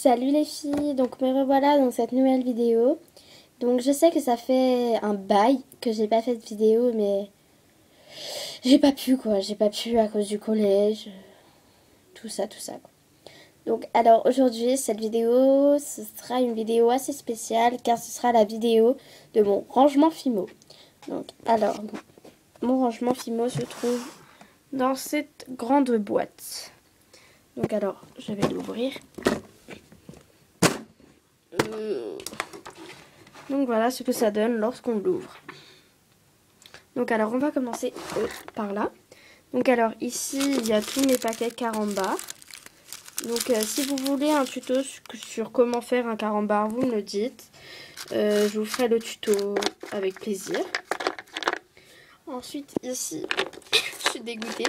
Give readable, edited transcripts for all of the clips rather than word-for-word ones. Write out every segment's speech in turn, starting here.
Salut les filles, donc me revoilà dans cette nouvelle vidéo. Donc je sais que ça fait un bail que j'ai pas fait de vidéo, mais j'ai pas pu à cause du collège, tout ça quoi. Donc alors aujourd'hui cette vidéo, ce sera une vidéo assez spéciale car ce sera la vidéo de mon rangement Fimo. Donc alors mon rangement Fimo se trouve dans cette grande boîte. Donc alors je vais l'ouvrir. Donc voilà ce que ça donne lorsqu'on l'ouvre. Donc alors on va commencer par là. Donc alors ici il y a tous mes paquets carambars. Donc si vous voulez un tuto sur comment faire un carambar, vous me le dites. Je vous ferai le tuto avec plaisir. Ensuite ici, je suis dégoûtée.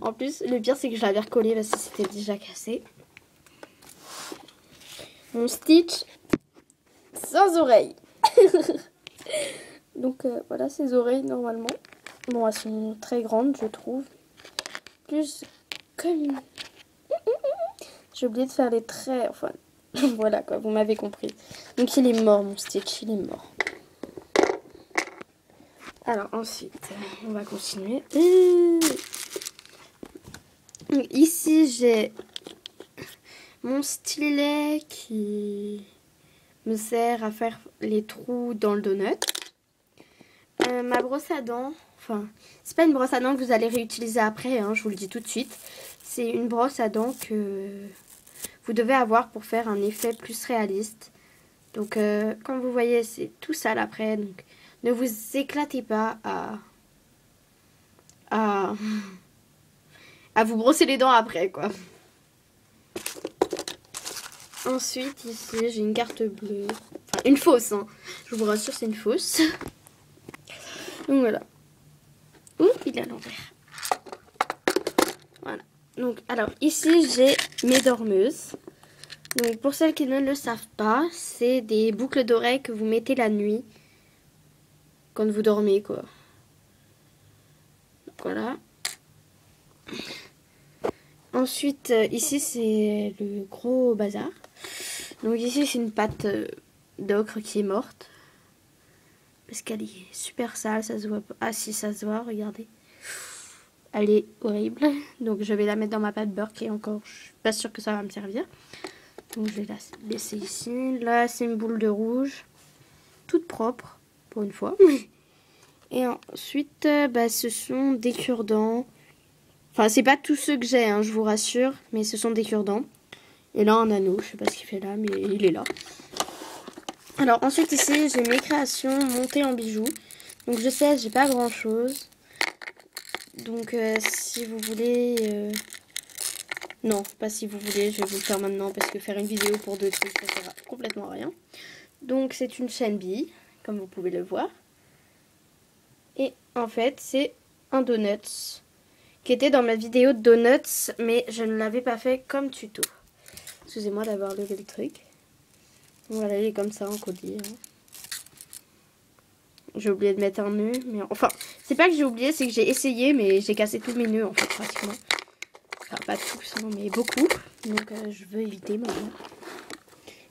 En plus le pire c'est que je l'avais recollé parce que c'était déjà cassé. Mon Stitch sans oreilles. Donc voilà ses oreilles normalement. Bon, elles sont très grandes je trouve. Plus comme une... J'ai oublié de faire les traits, enfin voilà quoi, vous m'avez compris. Donc il est mort mon Stitch, il est mort. Alors ensuite, on va continuer. Donc, ici j'ai mon stylet qui me sert à faire les trous dans le donut. Ma brosse à dents, enfin c'est pas une brosse à dents que vous allez réutiliser après, hein, je vous le dis tout de suite. C'est une brosse à dents que vous devez avoir pour faire un effet plus réaliste. Donc comme vous voyez c'est tout sale après, donc ne vous éclatez pas à vous brosser les dents après quoi. Ensuite ici j'ai une carte bleue, enfin une fausse hein. Je vous rassure c'est une fausse. Donc voilà. Ouh, il est à l'envers. Voilà. Donc alors ici j'ai mes dormeuses. Donc pour celles qui ne le savent pas, c'est des boucles d'oreilles que vous mettez la nuit quand vous dormez quoi. Donc voilà. Ensuite ici c'est le gros bazar. Donc ici c'est une pâte d'ocre qui est morte. Parce qu'elle est super sale, ça se voit pas. Ah si ça se voit, regardez. Elle est horrible. Donc je vais la mettre dans ma pâte beurre qui est encore... Je suis pas sûre que ça va me servir. Donc je vais la laisser ici. Là c'est une boule de rouge. Toute propre, pour une fois. Et ensuite, ce sont des cure-dents. Enfin c'est pas tous ceux que j'ai, hein, je vous rassure. Mais ce sont des cure-dents. Et là un anneau, je sais pas ce qu'il fait là, mais il est là. Alors ensuite ici j'ai mes créations montées en bijoux. Donc je sais j'ai pas grand chose. Donc si vous voulez... Non pas si vous voulez, je vais vous le faire maintenant. Parce que faire une vidéo pour deux trucs ça sert complètement à rien. Donc c'est une chaîne bille, comme vous pouvez le voir. Et en fait c'est un donut. Qui était dans ma vidéo de donuts. Mais je ne l'avais pas fait comme tuto. Excusez-moi d'avoir levé le truc. Voilà, il est comme ça en collier. Hein. J'ai oublié de mettre un nœud. Mais enfin, c'est pas que j'ai oublié, c'est que j'ai essayé, mais j'ai cassé tous mes nœuds en fait, pratiquement. Enfin, pas tous, hein, mais beaucoup. Donc, je veux éviter maintenant.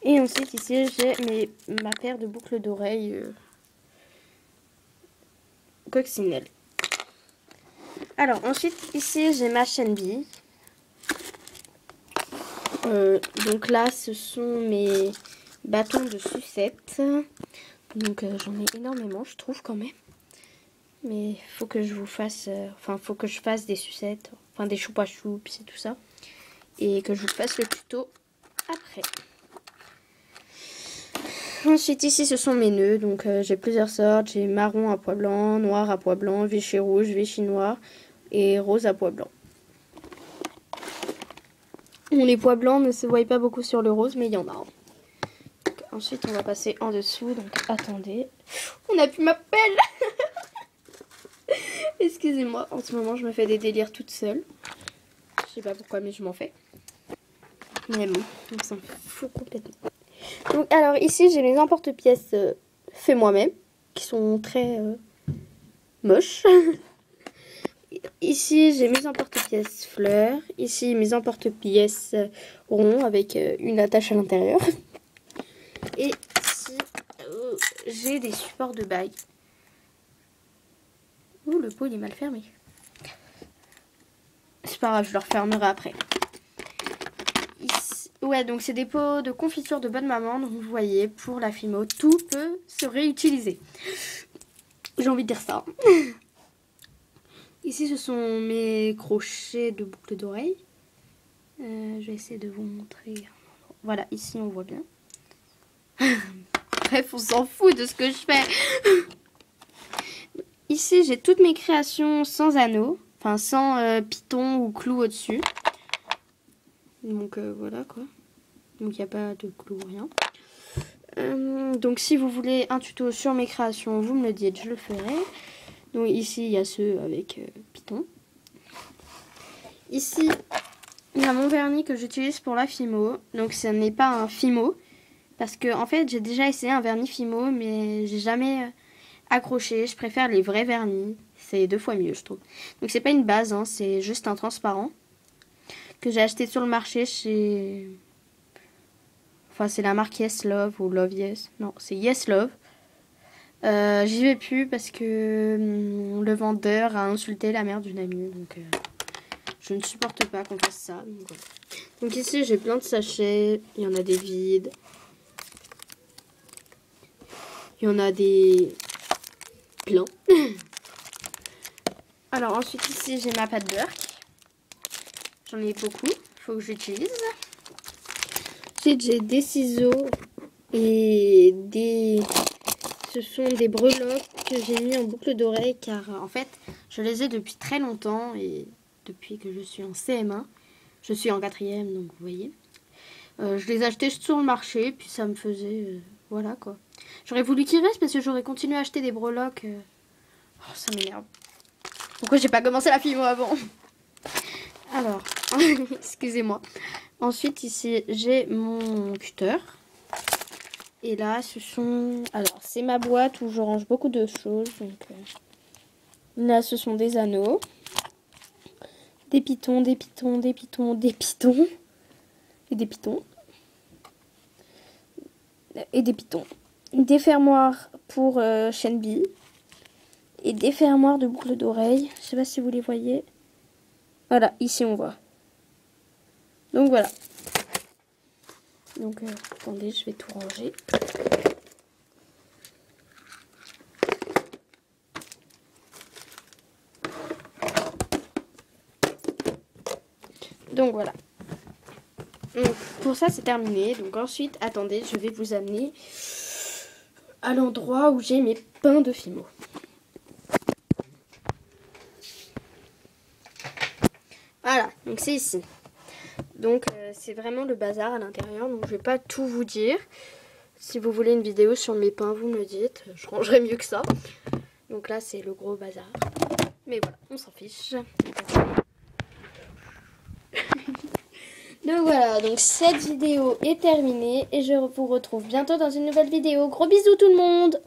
Et ensuite, ici, j'ai ma paire de boucles d'oreilles coccinelle. Alors, ensuite, ici, j'ai ma chaîne bille. Donc là, ce sont mes bâtons de sucette. Donc j'en ai énormément, je trouve quand même. Mais il faut que je vous fasse... faut que je fasse des sucettes. Enfin, des choupa choups et tout ça. Et que je vous fasse le tuto après. Ensuite, ici, ce sont mes nœuds. Donc j'ai plusieurs sortes. J'ai marron à pois blanc, noir à pois blanc, vichy rouge, vichy noir et rose à pois blanc. Les pois blancs ne se voient pas beaucoup sur le rose, mais il y en a. Donc, ensuite, on va passer en dessous. Donc, attendez. On a plus ma pelle. Excusez-moi, en ce moment, je me fais des délires toute seule. Je sais pas pourquoi, mais je m'en fais. Mais bon, on s'en fout complètement. Donc, alors, ici, j'ai mes emporte-pièces faits moi-même, qui sont très moches. Ici, j'ai mes emporte-pièces fleurs. Ici, mes emporte-pièces ronds avec une attache à l'intérieur. Et ici, j'ai des supports de bagues. Ouh, le pot il est mal fermé. C'est pas grave, je le refermerai après. Ici, ouais, donc c'est des pots de confiture de bonne maman. Donc vous voyez, pour la Fimo, tout peut se réutiliser. J'ai envie de dire ça. Ici, ce sont mes crochets de boucles d'oreilles. Je vais essayer de vous montrer. Voilà, ici on voit bien. Bref, on s'en fout de ce que je fais. Ici, j'ai toutes mes créations sans anneaux. Enfin, sans piton ou clou au-dessus. Donc voilà quoi. Donc il n'y a pas de clou, rien. Donc si vous voulez un tuto sur mes créations, vous me le dites, je le ferai. Donc ici, il y a ceux avec piton. Ici, il y a mon vernis que j'utilise pour la Fimo. Donc ce n'est pas un Fimo. Parce que en fait, j'ai déjà essayé un vernis Fimo, mais j'ai jamais accroché. Je préfère les vrais vernis. C'est 2 fois mieux, je trouve. Donc c'est pas une base, hein, c'est juste un transparent. Que j'ai acheté sur le marché chez... Enfin, c'est la marque Yes Love ou Love Yes. Non, c'est Yes Love. J'y vais plus parce que le vendeur a insulté la mère d'une amie. Donc je ne supporte pas qu'on fasse ça. Donc, voilà. Donc ici, j'ai plein de sachets. Il y en a des vides. Il y en a des pleins. Alors ensuite, ici, j'ai ma pâte Burke. J'en ai beaucoup. Il faut que j'utilise. Ensuite, j'ai des ciseaux et des... Ce sont des breloques que j'ai mis en boucle d'oreille car en fait, je les ai depuis très longtemps et depuis que je suis en CM1. Je suis en 4e, donc vous voyez. Je les ai achetés sur le marché, puis ça me faisait... voilà quoi. J'aurais voulu qu'ils restent parce que j'aurais continué à acheter des breloques. Oh, ça m'énerve. Pourquoi j'ai pas commencé la Fimo avant? Alors, excusez-moi. Ensuite, ici, j'ai mon cutter. Et là, ce sont... Alors, c'est ma boîte où je range beaucoup de choses. Donc, là, ce sont des anneaux. Des pitons, des pitons, des pitons, des pitons. Et des pitons. Et des pitons. Des fermoirs pour chaîne bille. Et des fermoirs de boucles d'oreilles. Je sais pas si vous les voyez. Voilà, ici on voit. Donc voilà. Donc attendez, je vais tout ranger. Donc voilà. Donc, pour ça c'est terminé. Donc ensuite, attendez, je vais vous amener à l'endroit où j'ai mes pains de Fimo. Voilà, donc c'est ici. Donc c'est vraiment le bazar à l'intérieur, donc je vais pas tout vous dire. Si vous voulez une vidéo sur mes pains, vous me le dites, je rangerai mieux que ça. Donc là c'est le gros bazar. Mais voilà, on s'en fiche. Donc voilà, donc cette vidéo est terminée et je vous retrouve bientôt dans une nouvelle vidéo. Gros bisous tout le monde!